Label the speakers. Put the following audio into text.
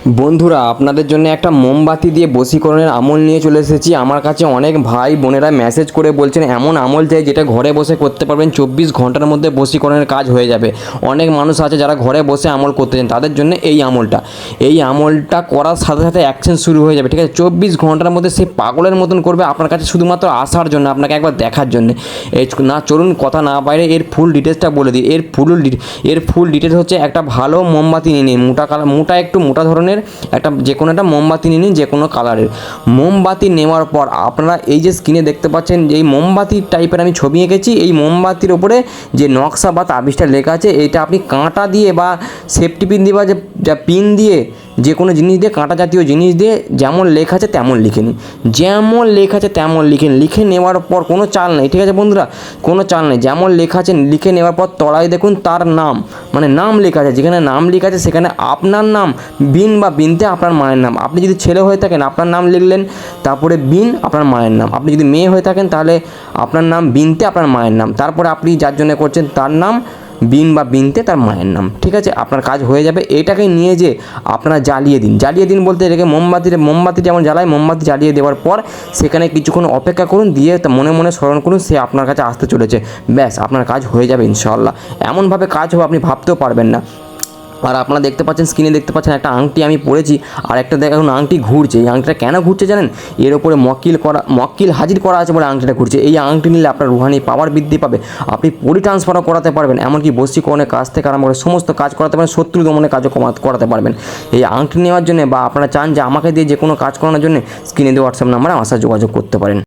Speaker 1: বন্ধুরা, আপনাদের জন্য একটা মোমবাতি দিয়ে বশীকরণের আমল নিয়ে চলে এসেছি। আমার কাছে অনেক ভাই বোনেরা মেসেজ করে বলছেন এমন আমল চাই যেটা ঘরে বসে করতে পারবেন, 24 ঘন্টার মধ্যে বশীকরণের কাজ হয়ে যাবে। অনেক মানুষ আছে যারা ঘরে বসে আমল করতে চান, তাদের জন্য এই আমলটা করার সাথে সাথে অ্যাকশন শুরু হয়ে যাবে। ঠিক আছে, 24 ঘন্টার মধ্যে সে পাগলের মতন করবে আপনার কাছে শুধুমাত্র আসার জন্য, আপনাকে একবার দেখার জন্য। এই না চলুন কথা না বাইরে এর ফুল ডিটেলসটা বলে দিই। এর ফুল ডিটেলস হচ্ছে একটা ভালো মোমবাতি নিয়ে নিন, একটু মোটা ধরনের একটা যে কোনো একটা মোমবাতি নিয়ে নিন, যে কোনো কালারের মোমবাতি নেওয়ার পর আপনারা এই যে স্ক্রিনে দেখতে পাচ্ছেন যে এই মোমবাতি টাইপের আমি ছবি এঁকেছি। এই মোমবাতির ওপরে যে নকশা বা তাবিজটা লেখা আছে, এইটা আপনি কাঁটা দিয়ে বা সেফটি পিন দিয়ে বা যা পিন দিয়ে যে কোনো জিনিস দিয়ে, কাঁটা জাতীয় জিনিস দিয়ে যেমন লেখা আছে তেমন লিখে নিন। যেমন লেখা আছে তেমন লিখে নেওয়ার পর কোনো চাল নেই। ঠিক আছে বন্ধুরা, কোনো চাল নেই। যেমন লেখা আছে লিখে নেওয়ার পর তলায় দেখুন তার নাম, মানে নাম লেখা আছে। যেখানে নাম লেখা আছে সেখানে আপনার নাম বিন বা বিনতে আপনার মায়ের নাম। আপনি যদি ছেলে হয়ে থাকেন আপনার নাম লিখলেন, তারপরে বিন আপনার মায়ের নাম। আপনি যদি মেয়ে হয়ে থাকেন তাহলে আপনার নাম বিনতে আপনার মায়ের নাম, তারপরে আপনি যার জন্য করছেন তার নাম বিন বা বিনতে তার মায়ের নাম। ঠিক আছে, আপনার কাজ হয়ে যাবে। এটাকে নিয়ে যে আপনারা জ্বালিয়ে দিন বলতে এটাকে মোমবাতি যেমন জ্বালায়, মোমবাতি জ্বালিয়ে দেওয়ার পর সেখানে কিছুক্ষণ অপেক্ষা করুন, দিয়ে মনে মনে স্মরণ করুন সে আপনার কাছে আসতে চলেছে। ব্যাস, আপনার কাজ হয়ে যাবে ইনশাআল্লাহ। এমনভাবে কাজ হবে আপনি ভাবতেও পারবেন না। আর আপনারা দেখতে পাচ্ছেন, স্ক্রিনে দেখতে পাচ্ছেন একটা আংটি আমি পরেছি, আর একটা দেখুন আংটি ঘুরছে। এই আংটিটা কেন ঘুরছে জানেন? এর ওপরে মক্কিল হাজির করা আছে বলে আংটিটা ঘুরছে। এই আংটি নিলে আপনার রুহানি পাওয়ার বৃদ্ধি পাবে, আপনি পরি ট্রান্সফারও করাতে পারবেন, এমনকি বশীকরণের কাজ থেকে আরম্ভ করে সমস্ত কাজ করাতে পারবেন, শত্রু দমনের কাজও করাতে পারবেন। এই আংটি নেওয়ার জন্য বা আপনারা চান যে আমাকে দিয়ে যে কোনো কাজ করানোর জন্য স্ক্রিনে দেওয়া হোয়াটসঅ্যাপ নাম্বারে আমার সাথে যোগাযোগ করতে পারেন।